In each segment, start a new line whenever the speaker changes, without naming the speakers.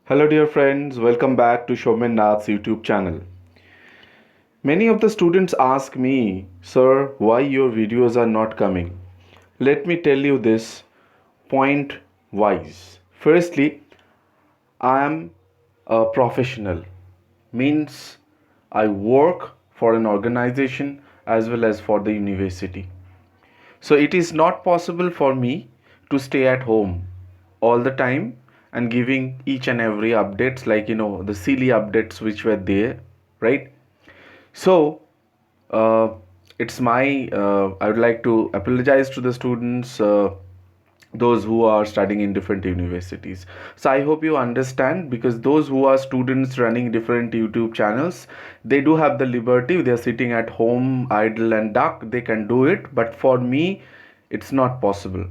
Hello, dear friends. Welcome back to Soumen Nath's YouTube channel. Many of the students ask me, Sir, why your videos are not coming? Let me tell you this point wise. Firstly, I am a professional, means I work for an organization as well as for the university. So it is not possible for me to stay at home all the time and giving each and every updates like the silly updates which were there, right? So uh, it's my I would like to apologize to the students, those who are studying in different universities. So I hope you understand, because those who are students running different YouTube channels, they do have the liberty. They are sitting at home idle and duck, they can do it, but for me it's not possible,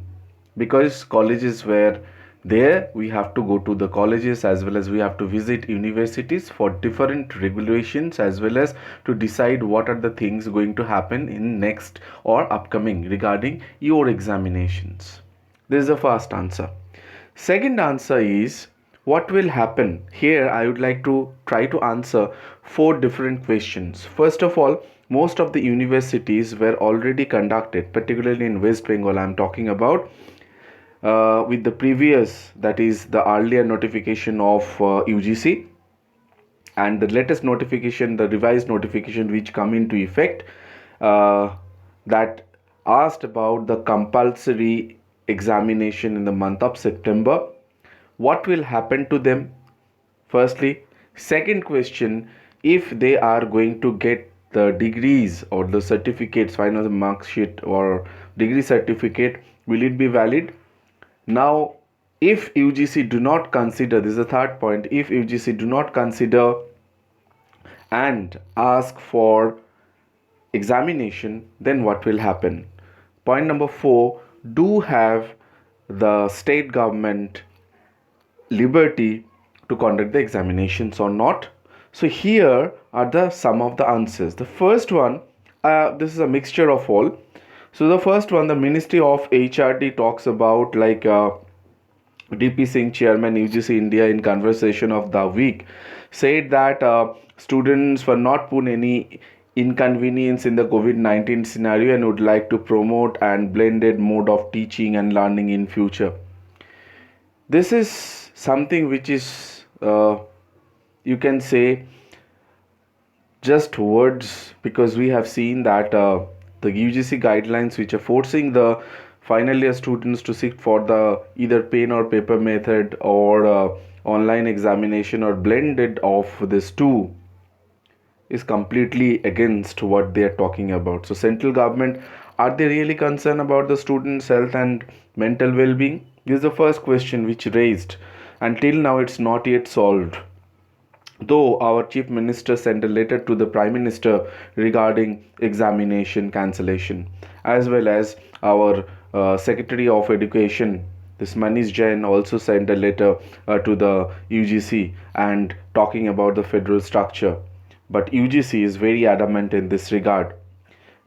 because colleges were there, we have to go to the colleges as well as we have to visit universities for different regulations, as well as to decide what are the things going to happen in next or upcoming regarding your examinations. This is the first answer. Second answer is, what will happen here? I would like to try to answer four different questions. First of all, most of the universities were already conducted, particularly in West Bengal. I'm talking about with the previous, that is the earlier notification of UGC, and the latest notification, the revised notification which come into effect, uh, that asked about the compulsory examination in the month of September. What will happen to them? Firstly. Second question, if they are going to get the degrees or the certificates, final mark sheet or degree certificate, will it be valid? Now, if UGC do not consider, this is the third point, if UGC do not consider and ask for examination, then what will happen? Point number 4, do have the state government liberty to conduct the examinations or not? So here are the some of the answers. The first one, this is a mixture of all. So the first one, the Ministry of HRD talks about, like DP Singh, chairman UGC India, in conversation of the week, said that students were not put any inconvenience in the COVID-19 scenario and would like to promote and blended mode of teaching and learning in future. This is something which is, you can say, just words, because we have seen that the UGC guidelines which are forcing the final year students to sit for the either pen or paper method or online examination or blended of this two is completely against what they are talking about. So central government, are they really concerned about the students' health and mental well-being? This is the first question which raised. Until now it's not yet solved, though our chief minister sent a letter to the prime minister regarding examination cancellation, as well as our secretary of education, this Manish Jain, also sent a letter to the UGC and talking about the federal structure, but UGC is very adamant in this regard.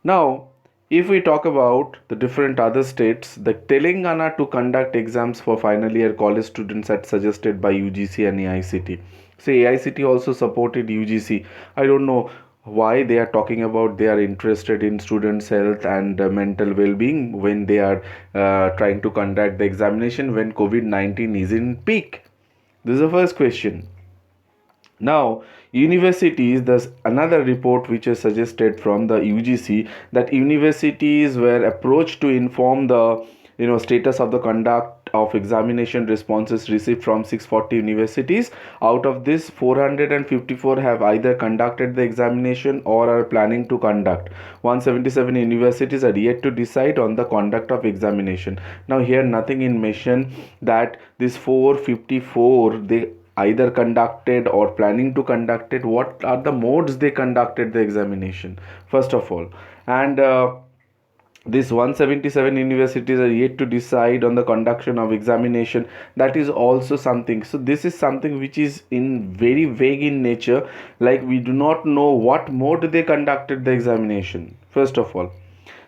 Now, if we talk about the different other states, the Telangana to conduct exams for final year college students as suggested by UGC and AICT. So AICT also supported UGC. I don't know why they are talking about they are interested in students' health and mental well-being when they are trying to conduct the examination when COVID-19 is in peak. This is the first question. Now, universities, there's another report which is suggested from the UGC that universities were approached to inform the status of the conduct of examination responses received from 640 universities. Out of this, 454 have either conducted the examination or are planning to conduct. 177 universities are yet to decide on the conduct of examination. Now here nothing in mention that this 454 they either conducted or planning to conduct it. What are the modes they conducted the examination, first of all? And these 177 universities are yet to decide on the conduction of examination. That is also something. So this is something which is in very vague in nature, like we do not know what mode they conducted the examination, first of all.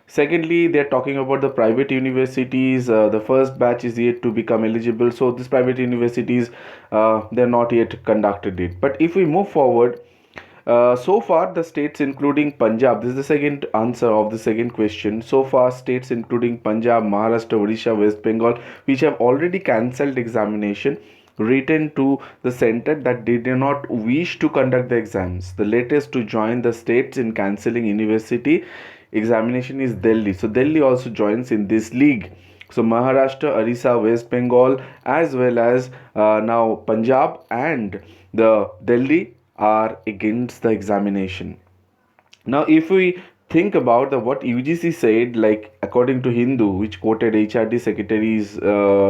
Secondly, they're talking about the private universities. The first batch is yet to become eligible. So these private universities, they're not yet conducted it. But if we move forward, so far the states including Punjab, this is the second answer of the second question. So far, states including Punjab, Maharashtra, Odisha, West Bengal, which have already cancelled examination, written to the center that they do not wish to conduct the exams. The latest to join the states in cancelling university examination is Delhi. So Delhi also joins in this league. So Maharashtra, Orissa, West Bengal, as well as now Punjab and the Delhi are against the examination. Now, if we think about the what UGC said, like according to Hindu, which quoted HRD Secretary's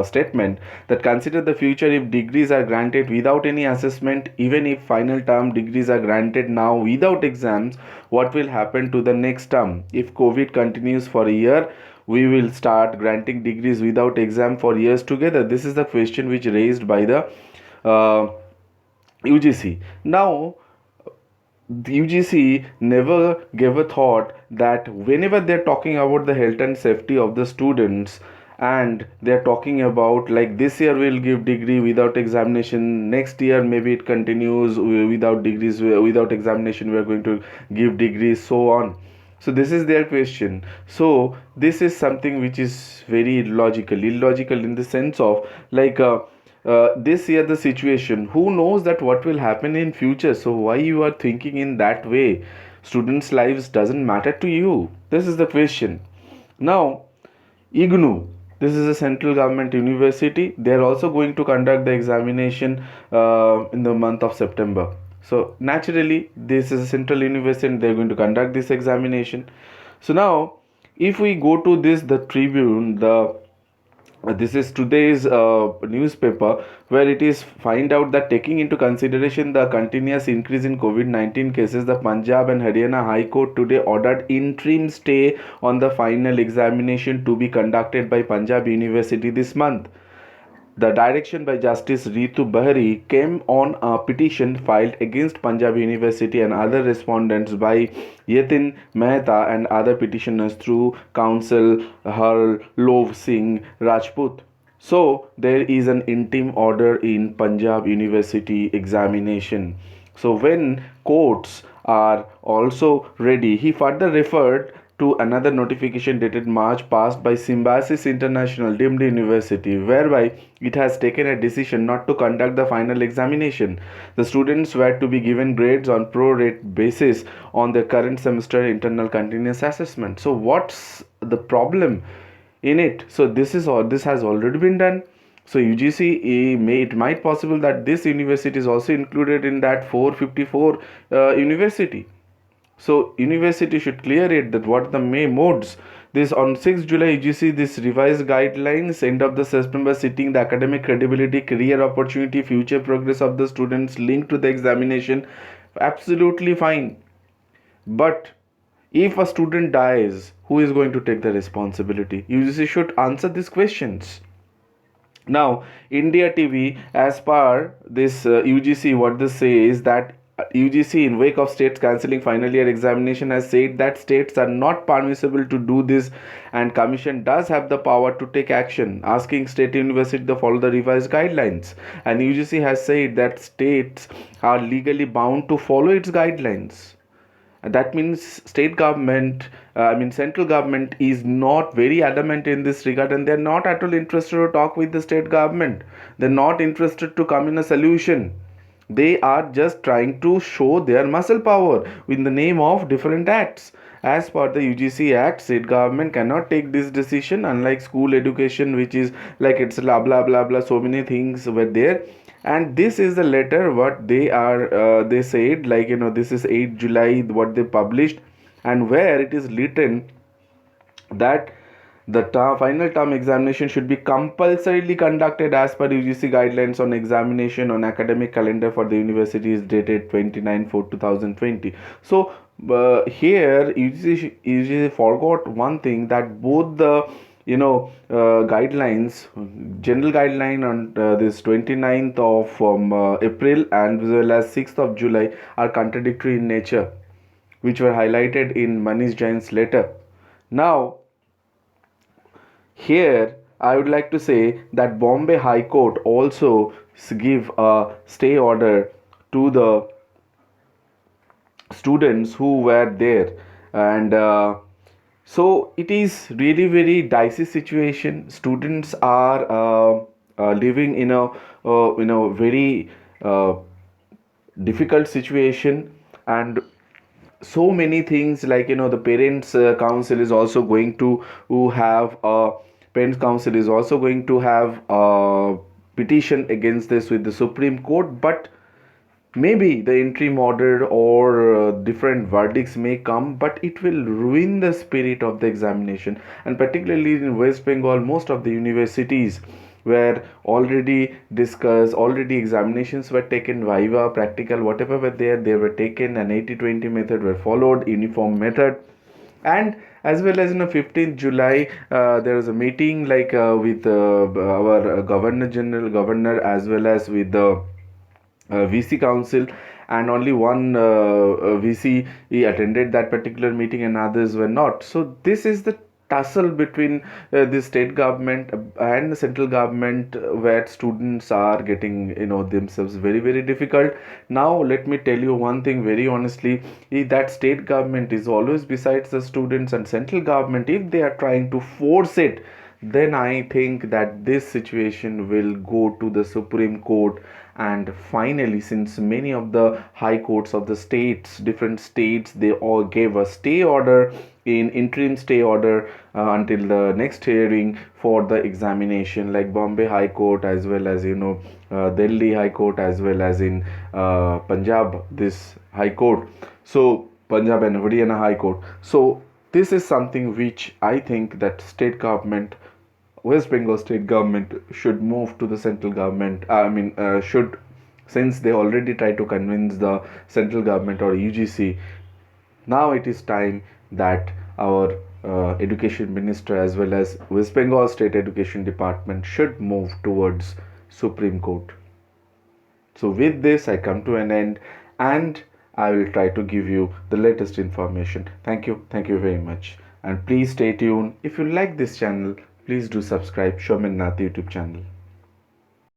statement that consider the future if degrees are granted without any assessment, even if final term degrees are granted now without exams, what will happen to the next term? If COVID continues for a year, we will start granting degrees without exam for years together. This is the question which raised by the uh, UGC. Now, the UGC never gave a thought that whenever they're talking about the health and safety of the students, and they're talking about like this year we'll give degree without examination, next year maybe it continues without degrees, without examination we are going to give degrees, so on. So this is their question. So this is something which is very illogical in the sense of like this year the situation, who knows that what will happen in future? So why you are thinking in that way? Students lives doesn't matter to you. This is the question. Now, IGNU, this is a central government university. They are also going to conduct the examination in the month of September. So naturally, this is a central university and they're going to conduct this examination. So now, if we go to the Tribune, the this is today's newspaper, where it is find out that taking into consideration the continuous increase in COVID-19 cases, the Punjab and Haryana High Court today ordered interim stay on the final examination to be conducted by Punjab University this month. The direction by Justice Ritu Bahari came on a petition filed against Punjab University and other respondents by Yatin Mehta and other petitioners through counsel Harlov Singh Rajput. So there is an interim order in Punjab University examination. So when courts are also ready, he further referred to another notification dated March passed by Symbiosis International Deemed University, whereby it has taken a decision not to conduct the final examination. The students were to be given grades on pro-rate basis on their current semester internal continuous assessment. So what's the problem in it? So this has already been done. So UGC it might possible that this university is also included in that 454 university. So university should clear it that what the May modes. This on 6th July UGC this revised guidelines end of the September sitting the academic credibility, career opportunity, future progress of the students linked to the examination. Absolutely fine. But if a student dies, who is going to take the responsibility? UGC should answer these questions. Now, India TV, as per this UGC, what they say is that UGC, in wake of states cancelling final year examination, has said that states are not permissible to do this, and Commission does have the power to take action, asking state university to follow the revised guidelines. And UGC has said that states are legally bound to follow its guidelines. That means state government, central government is not very adamant in this regard, and they're not at all interested to talk with the state government. They're not interested to come in a solution. They are just trying to show their muscle power in the name of different acts. As per the UGC Act, state government cannot take this decision, unlike school education, which is like it's blah blah blah blah, so many things were there. And this is the letter what they are they said, like this is 8th July what they published, and where it is written that the final term examination should be compulsorily conducted as per UGC guidelines on examination on academic calendar for the university is dated 29/4/2020. So here UGC forgot one thing, that both the guidelines, general guideline on this 29th of April and as well as 6th of July are contradictory in nature, which were highlighted in Manish Jain's letter. Now, here I would like to say that Bombay High Court also give a stay order to the students who were there, and so it is really very dicey situation. Students are living in a very difficult situation, and so many things, like the parents council is also going to who have parents council is also going to have a petition against this with the Supreme Court. But maybe the interim order or different verdicts may come, but it will ruin the spirit of the examination. And particularly in West Bengal, most of the universities were already discussed, already examinations were taken, viva, practical, whatever were there, they were taken, and 80-20 method were followed, uniform method. And as well as 15th July, there was a meeting like with our governor general, governor, as well as with the VC council, and only one VC he attended that particular meeting and others were not. So this is the tussle between the state government and the central government, where students are getting themselves very very difficult. Now let me tell you one thing very honestly, that state government is always besides the students, and central government, if they are trying to force it, then I think that this situation will go to the Supreme Court. And finally, since many of the high courts of the states, different states, they all gave a stay order, in interim stay order, until the next hearing for the examination, like Bombay High Court, as well as Delhi High Court, as well as in Punjab, this High Court. So Punjab and Haryana High Court. So this is something which I think that state government, West Bengal state government, should move to the central government. Should, since they already tried to convince the central government or UGC, now it is time that our education minister, as well as West Bengal state education department, should move towards Supreme Court. So with this, I come to an end, and I will try to give you the latest information. Thank you very much, and please stay tuned. If you like this channel, please do subscribe Soumen Nath YouTube channel.